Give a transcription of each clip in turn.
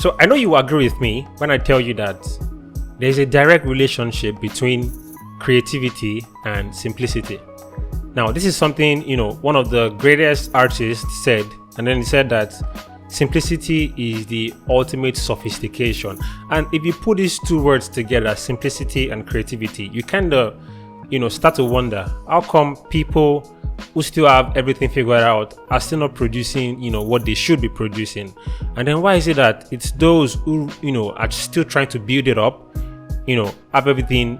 So I know you agree with me when I tell you that there's a direct relationship between creativity and simplicity. Now, this is something, one of the greatest artists said, and then he said that simplicity is the ultimate sophistication. And if you put these two words together, simplicity and creativity, you kind of, start to wonder, how come people who still have everything figured out are still not producing, what they should be producing? And then why is it that it's those who, are still trying to build it up, have everything,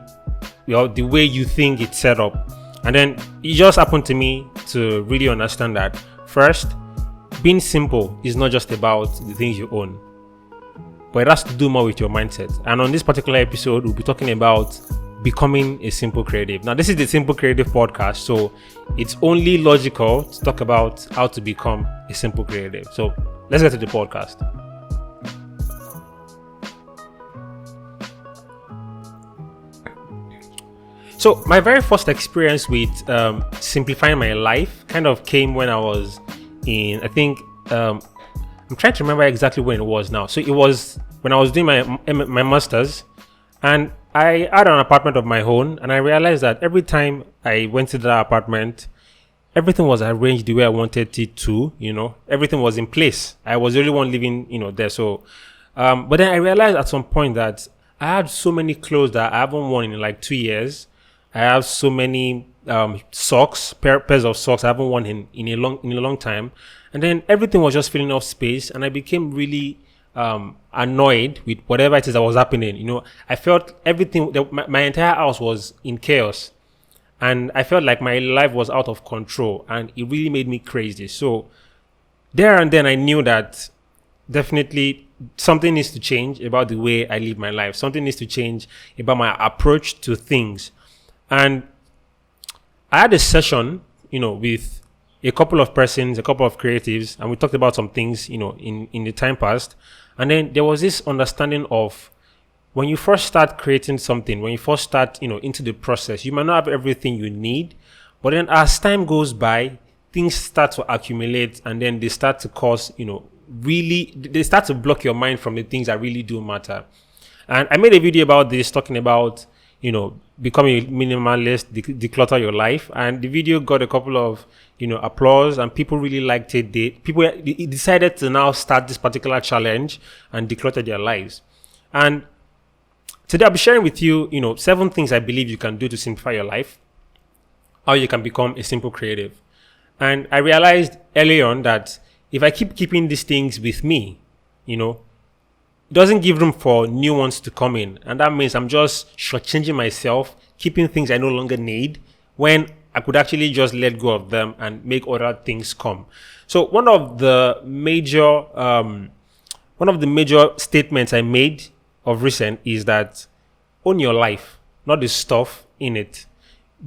the way you think it's set up? And then it just happened to me to really understand that first, being simple is not just about the things you own, but it has to do more with your mindset. And on this particular episode, we'll be talking about becoming a simple creative. Now, this is the Simple Creative Podcast, so it's only logical to talk about how to become a simple creative. So let's get to the podcast. So my very first experience with simplifying my life kind of came when I was in, I think, I'm trying to remember exactly when it was now. So it was when I was doing my master's, and I had an apartment of my own, and I realized that every time I went to that apartment, everything was arranged the way I wanted it to, everything was in place. I was the only one living, there. So, but then I realized at some point that I had so many clothes that I haven't worn in like 2 years. I have so many socks, pairs of socks I haven't worn in a long time, and then everything was just filling up space, and I became really annoyed with whatever it is that was happening. I felt everything, my entire house was in chaos, and I felt like my life was out of control, and it really made me crazy. So there and then I knew that definitely something needs to change about the way I live my life. Something needs to change about my approach to things. And I had a session, with a couple of persons, a couple of creatives, and we talked about some things, in the time past. And then there was this understanding of when you first start creating something, when you first start, into the process, you might not have everything you need, but then as time goes by, things start to accumulate, and then they start to cause, they start to block your mind from the things that really do matter. And I made a video about this, talking about, becoming a minimalist, declutter your life. And the video got a couple of, applause, and people really liked it. People decided to now start this particular challenge and declutter their lives. And today I'll be sharing with you, 7 things I believe you can do to simplify your life, how you can become a simple creative. And I realized early on that if I keep keeping these things with me, it doesn't give room for new ones to come in. And that means I'm just shortchanging myself, keeping things I no longer need, when I could actually just let go of them and make other things come. So one of the major statements I made of recent is that own your life, not the stuff in it.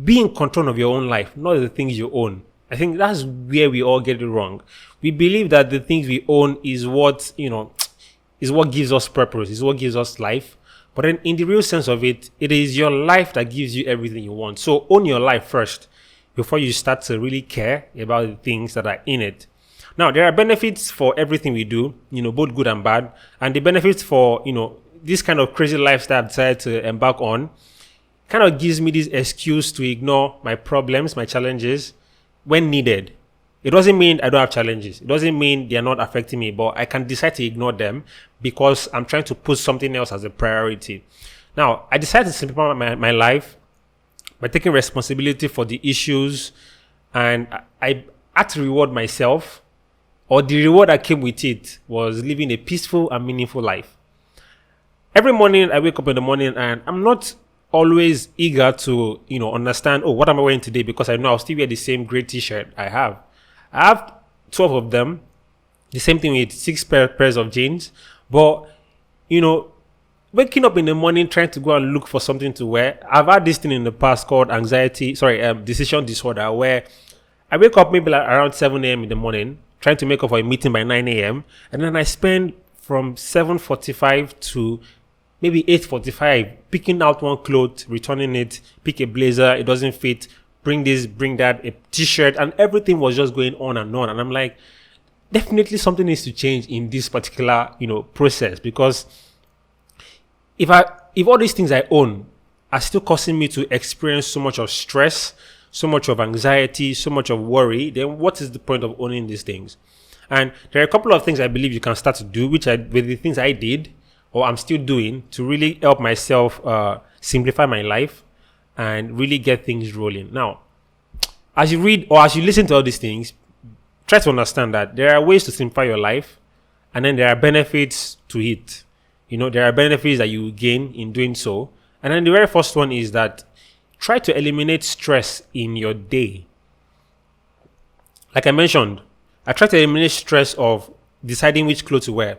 Be in control of your own life, not the things you own. I think that's where we all get it wrong. We believe that the things we own is what, is what gives us purpose, is what gives us life. But then in the real sense of it, it is your life that gives you everything you want. So own your life first before you start to really care about the things that are in it. Now, there are benefits for everything we do, both good and bad. And the benefits for, this kind of crazy lifestyle I've decided to embark on kind of gives me this excuse to ignore my problems, my challenges when needed. It doesn't mean I don't have challenges. It doesn't mean they're not affecting me, but I can decide to ignore them because I'm trying to put something else as a priority. Now, I decided to simplify my life by taking responsibility for the issues, and I had to reward myself, or the reward that came with it was living a peaceful and meaningful life. Every morning I wake up in the morning, and I'm not always eager to, understand, what am I wearing today? Because I know I'll still wear the same gray t-shirt I have. I have 12 of them, the same thing with 6 pairs of jeans. But, waking up in the morning trying to go and look for something to wear, I've had this thing in the past called decision disorder, where I wake up maybe like around 7 a.m. in the morning, trying to make up for a meeting by 9 a.m. And then I spend from 7:45 to maybe 8:45 picking out one cloth, returning it, pick a blazer, it doesn't fit, bring this, bring that, a t-shirt, and everything was just going on. And I'm like, definitely something needs to change in this particular, process, because if all these things I own are still causing me to experience so much of stress, so much of anxiety, so much of worry, then what is the point of owning these things? And there are a couple of things I believe you can start to do, with the things I did or I'm still doing to really help myself simplify my life and really get things rolling. Now, as you read or as you listen to all these things, try to understand that there are ways to simplify your life, and then there are benefits to it. There are benefits that you gain in doing so. And then the very first one is that try to eliminate stress in your day. Like I mentioned, I try to eliminate stress of deciding which clothes to wear.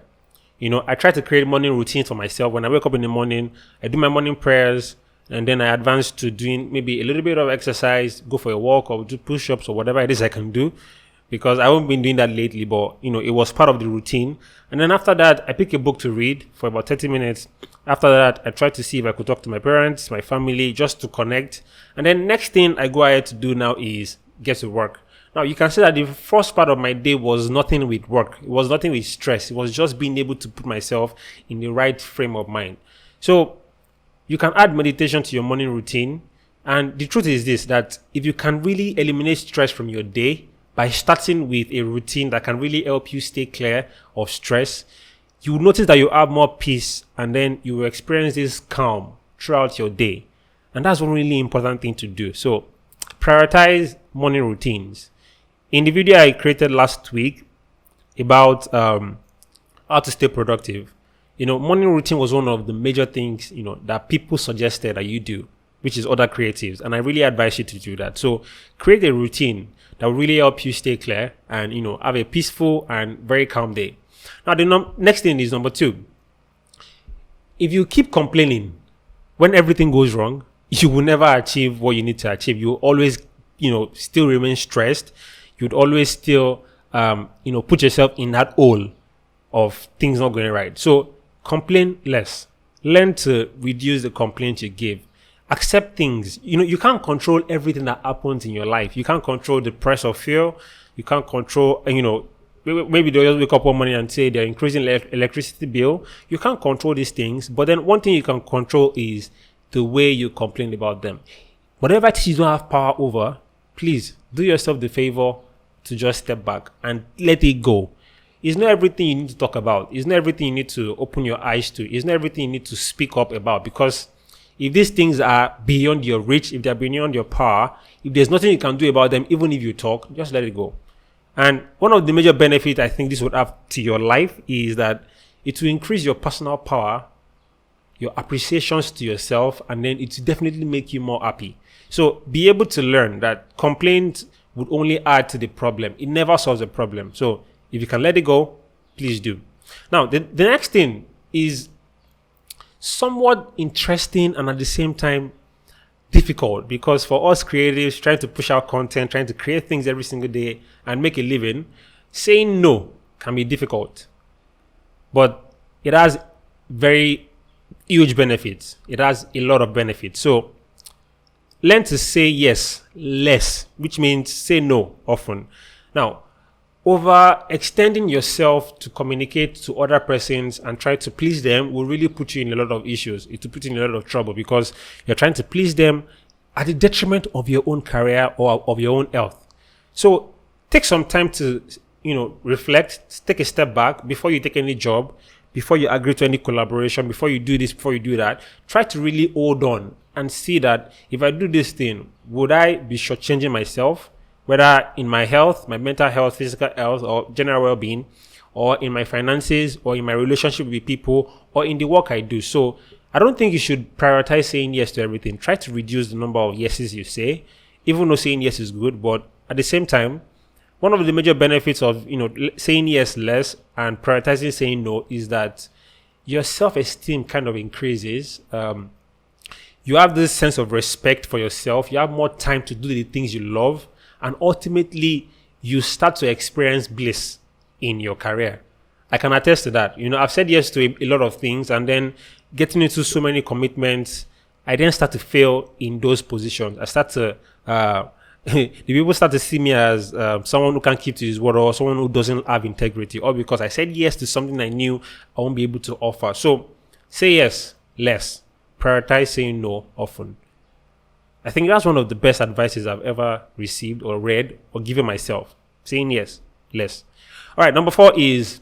I try to create morning routines for myself. When I wake up in the morning, I do my morning prayers, and then I advance to doing maybe a little bit of exercise, go for a walk or do push-ups or whatever it is I can do, because I haven't been doing that lately, but it was part of the routine. And then after that, I pick a book to read for about 30 minutes. After that, I try to see if I could talk to my parents, my family, just to connect. And then next thing I go ahead to do now is get to work. Now, you can say that the first part of my day was nothing with work. It was nothing with stress. It was just being able to put myself in the right frame of mind. So you can add meditation to your morning routine. And the truth is this, that if you can really eliminate stress from your day by starting with a routine that can really help you stay clear of stress, you will notice that you have more peace, and then you will experience this calm throughout your day. And that's one really important thing to do. So prioritize morning routines. In the video I created last week about how to stay productive, morning routine was one of the major things, that people suggested that you do, which is other creatives. And I really advise you to do that. So create a routine that will really help you stay clear and, have a peaceful and very calm day. Now, the next thing is number 2. If you keep complaining when everything goes wrong, you will never achieve what you need to achieve. You always, still remain stressed. You'd always still, put yourself in that hole of things not going right. So complain less. Learn to reduce the complaints you give. Accept things. You can't control everything that happens in your life. You can't control the price of fuel. You can't control, maybe they'll just wake up one morning and say they're increasing electricity bill. You can't control these things. But then one thing you can control is the way you complain about them. Whatever it is you don't have power over, please do yourself the favor to just step back and let it go. It's not everything you need to talk about. It's not everything you need to open your eyes to. It's not everything you need to speak up about, because if these things are beyond your reach, if they're beyond your power, if there's nothing you can do about them, even if you talk, just let it go. And one of the major benefits I think this would have to your life is that it will increase your personal power, your appreciations to yourself, and then it will definitely make you more happy. So be able to learn that complaint would only add to the problem. It never solves the problem. So if you can let it go, please do. Now, the next thing is somewhat interesting and at the same time difficult, because for us creatives trying to push out content, trying to create things every single day and make a living, saying no can be difficult. But it has very huge benefits. It has a lot of benefits. So learn to say yes less, which means say no often. Now, overextending yourself to communicate to other persons and try to please them will really put you in a lot of issues. It will put you in a lot of trouble, because you're trying to please them at the detriment of your own career or of your own health. So take some time to, reflect, take a step back before you take any job, before you agree to any collaboration, before you do this, before you do that. Try to really hold on and see that if I do this thing, would I be shortchanging myself? Whether in my health, my mental health, physical health, or general well-being, or in my finances, or in my relationship with people, or in the work I do. So I don't think you should prioritize saying yes to everything. Try to reduce the number of yeses you say, even though saying yes is good. But at the same time, one of the major benefits of saying yes less and prioritizing saying no is that your self-esteem kind of increases. You have this sense of respect for yourself. You have more time to do the things you love. And ultimately, you start to experience bliss in your career. I can attest to that. I've said yes to a lot of things, and then getting into so many commitments, I then start to fail in those positions. I start to the people start to see me as someone who can't keep to his word, or someone who doesn't have integrity, or because I said yes to something I knew I won't be able to offer. So say yes less, prioritize saying no often. I think that's one of the best advices I've ever received or read or given myself. Saying yes less. All right, number 4 is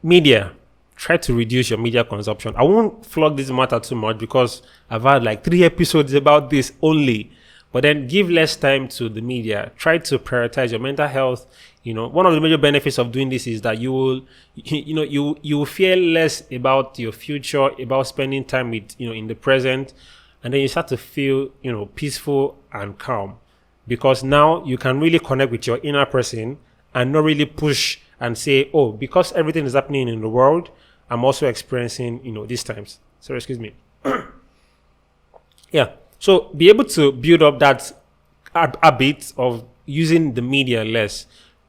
media. Try to reduce your media consumption. I won't flog this matter too much because I've had like 3 episodes about this only. But then give less time to the media. Try to prioritize your mental health. One of the major benefits of doing this is that you will fear less about your future, about spending time with, in the present. And then you start to feel, peaceful and calm, because now you can really connect with your inner person and not really push and say, oh, because everything is happening in the world, I'm also experiencing, these times. Sorry, excuse me. Yeah. So be able to build up that habit of using the media less.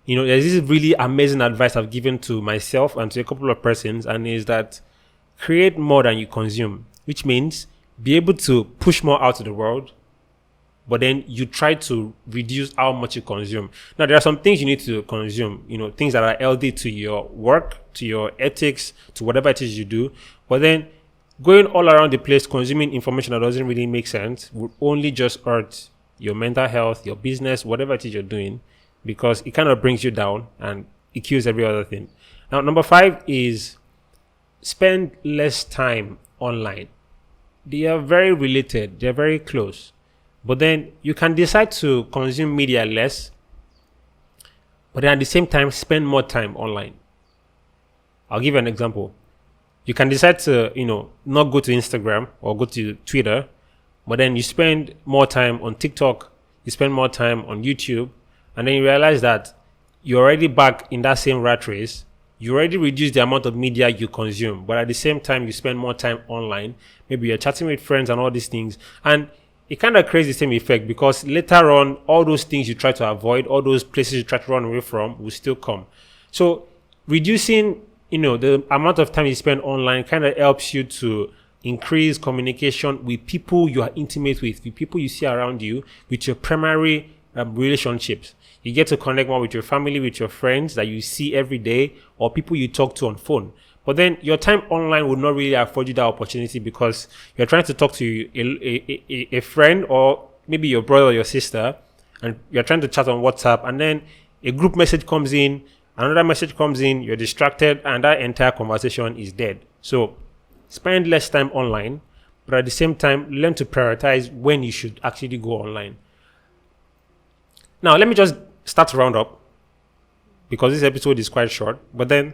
There's this really amazing advice I've given to myself and to a couple of persons, and is that create more than you consume, which means be able to push more out to the world, but then you try to reduce how much you consume. Now, there are some things you need to consume, things that are healthy to your work, to your ethics, to whatever it is you do. But then going all around the place, consuming information that doesn't really make sense would only just hurt your mental health, your business, whatever it is you're doing, because it kind of brings you down and it kills every other thing. Now, number 5 is spend less time online. They are very related. They're very close. But then you can decide to consume media less, but then at the same time, spend more time online. I'll give you an example. You can decide to, not go to Instagram or go to Twitter, but then you spend more time on TikTok, you spend more time on YouTube, and then you realize that you're already back in that same rat race. You already reduced the amount of media you consume, but at the same time, you spend more time online. Maybe you're chatting with friends and all these things. And it kind of creates the same effect, because later on, all those things you try to avoid, all those places you try to run away from will still come. So reducing, the amount of time you spend online kind of helps you to increase communication with people you are intimate with people you see around you, with your primary relationships. You get to connect more with your family, with your friends that you see every day, or people you talk to on phone. But then your time online would not really afford you that opportunity, because you're trying to talk to a friend, or maybe your brother or your sister, and you're trying to chat on WhatsApp, and then a group message comes in, another message comes in, you're distracted, and that entire conversation is dead. So spend less time online, but at the same time, learn to prioritize when you should actually go online. Now, let me just start to round up, because this episode is quite short, but then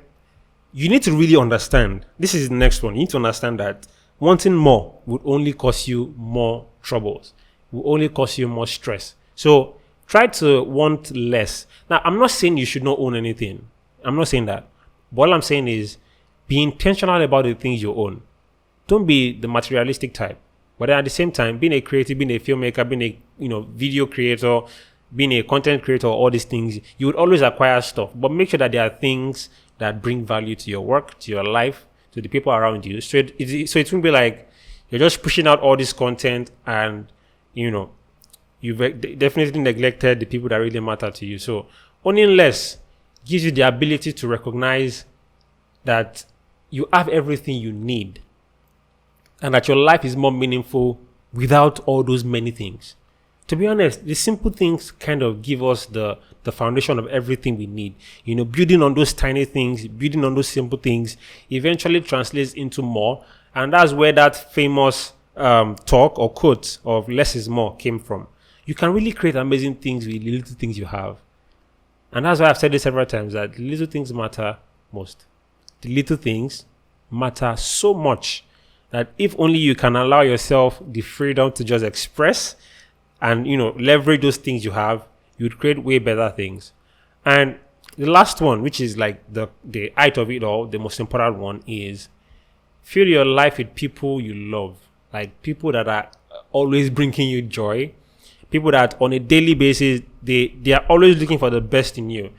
you need to really understand, this is the next one, you need to understand that wanting more would only cause you more troubles, will only cause you more stress. So try to want less. Now, I'm not saying you should not own anything. I'm not saying that. But all I'm saying is be intentional about the things you own. Don't be the materialistic type. But then at the same time, being a creative, being a filmmaker, being a video creator, being a content creator, all these things, you would always acquire stuff. But make sure that there are things that bring value to your work, to your life, to the people around you. So it won't be like you're just pushing out all this content and, you've definitely neglected the people that really matter to you. So owning less gives you the ability to recognize that you have everything you need and that your life is more meaningful without all those many things. To be honest, the simple things kind of give us the foundation of everything we need. Building on those tiny things, building on those simple things eventually translates into more. And that's where that famous talk or quote of less is more came from. You can really create amazing things with the little things you have. And that's why I've said this several times, that the little things matter most. The little things matter so much that if only you can allow yourself the freedom to just express and, leverage those things you have, you'd create way better things. And the last one, which is like the height of it all, the most important one, is fill your life with people you love. Like people that are always bringing you joy. People that on a daily basis, they are always looking for the best in you.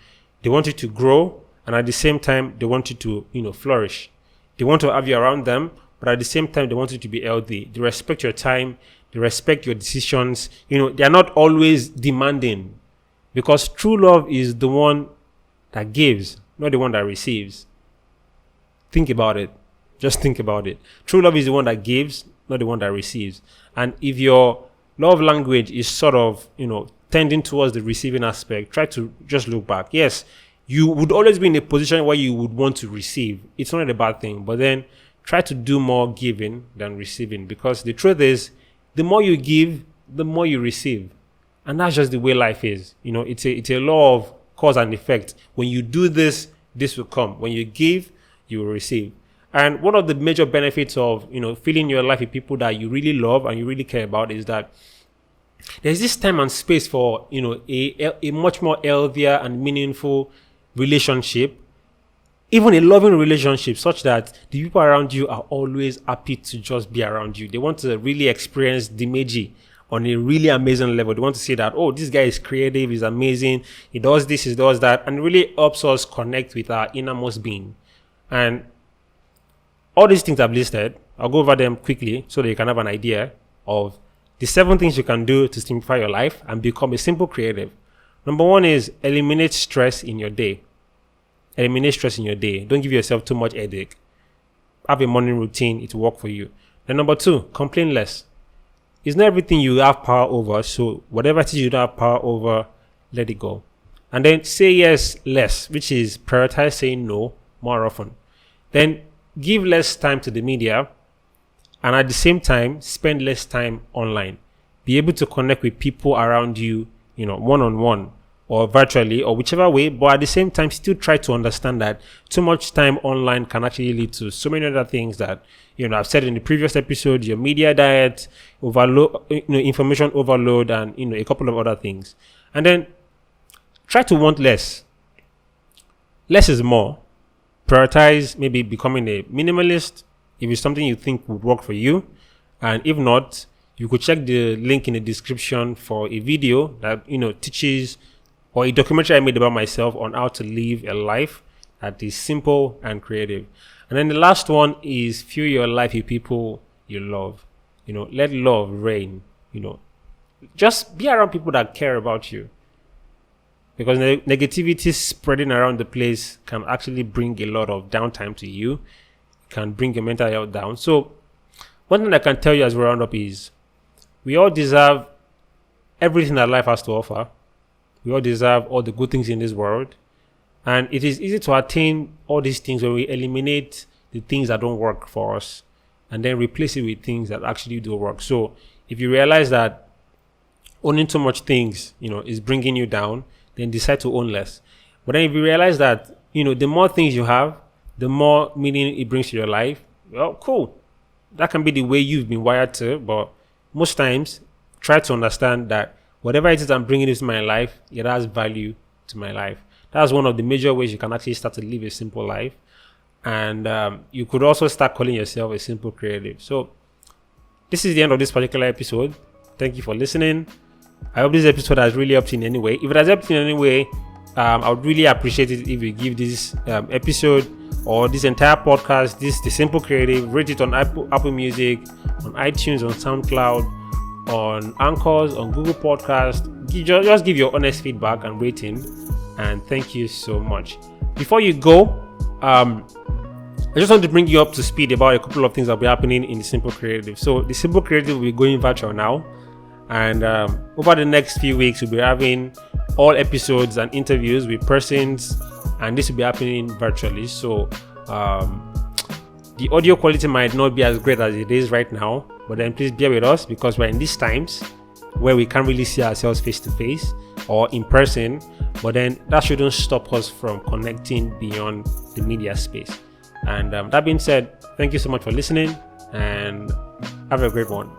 They want you to grow, and at the same time, they want you to, flourish. They want to have you around them, but at the same time, they want you to be healthy. They respect your time. They respect your decisions. They are not always demanding, because true love is the one that gives, not the one that receives. Think about it. Just think about it. True love is the one that gives, not the one that receives. And if your love language is sort of, tending towards the receiving aspect, try to just look back. Yes, you would always be in a position where you would want to receive. It's not a bad thing, but then try to do more giving than receiving, because the truth is, the more you give, the more you receive. And that's just the way life is. It's a law of cause and effect. When you do this, this will come. When you give, you will receive. And one of the major benefits of, filling your life with people that you really love and you really care about is that there's this time and space for, a much more healthier and meaningful relationship, even a loving relationship, such that the people around you are always happy to just be around you. They want to really experience Dimeji on a really amazing level. They want to see that, oh, this guy is creative, he's amazing, he does this, he does that, and it really helps us connect with our innermost being. And all these things I've listed, I'll go over them quickly so that you can have an idea of the 7 things you can do to simplify your life and become a simple creative. Number 1 is eliminate stress in your day. Eliminate stress in your day. Don't give yourself too much headache. Have a morning routine. It will work for you. Then number 2, complain less. It's not everything you have power over. So whatever it is you don't have power over, let it go. And then say yes less, which is prioritize saying no more often. Then give less time to the media, and at the same time, spend less time online. Be able to connect with people around you, one-on-one or virtually or whichever way, but at the same time, still try to understand that too much time online can actually lead to so many other things that, I've said in the previous episode, your media diet, overload, information overload, and, a couple of other things. And then try to want less. Less is more. Prioritize maybe becoming a minimalist if it's something you think would work for you. And if not, you could check the link in the description for a video that, teaches, or a documentary I made about myself on how to live a life that is simple and creative. And then the last one is fill your life with people you love. Let love reign. Just be around people that care about you. Because negativity spreading around the place can actually bring a lot of downtime to you. It can bring your mental health down. So one thing I can tell you as we round up is we all deserve everything that life has to offer. We all deserve all the good things in this world. And it is easy to attain all these things when we eliminate the things that don't work for us and then replace it with things that actually do work. So if you realize that owning too much things, is bringing you down, then decide to own less. But then if you realize that, the more things you have, the more meaning it brings to your life, well, cool. That can be the way you've been wired to, but most times try to understand that whatever it is I'm bringing into my life, it has value to my life. That's one of the major ways you can actually start to live a simple life. And you could also start calling yourself a simple creative. So this is the end of this particular episode. Thank you for listening. I hope this episode has really helped in any way. If it has helped in any way, I would really appreciate it if you give this episode or this entire podcast, The Simple Creative, rate it on Apple Music, on iTunes, on SoundCloud, on Anchors, on Google Podcast. Just give your honest feedback and rating. And thank you so much. Before you go, I just want to bring you up to speed about a couple of things that will be happening in The Simple Creative. So The Simple Creative will be going virtual now. And over the next few weeks, we'll be having all episodes and interviews with persons, and this will be happening virtually. So the audio quality might not be as great as it is right now, but then please bear with us because we're in these times where we can't really see ourselves face to face or in person, but then that shouldn't stop us from connecting beyond the media space. And that being said, thank you so much for listening and have a great one.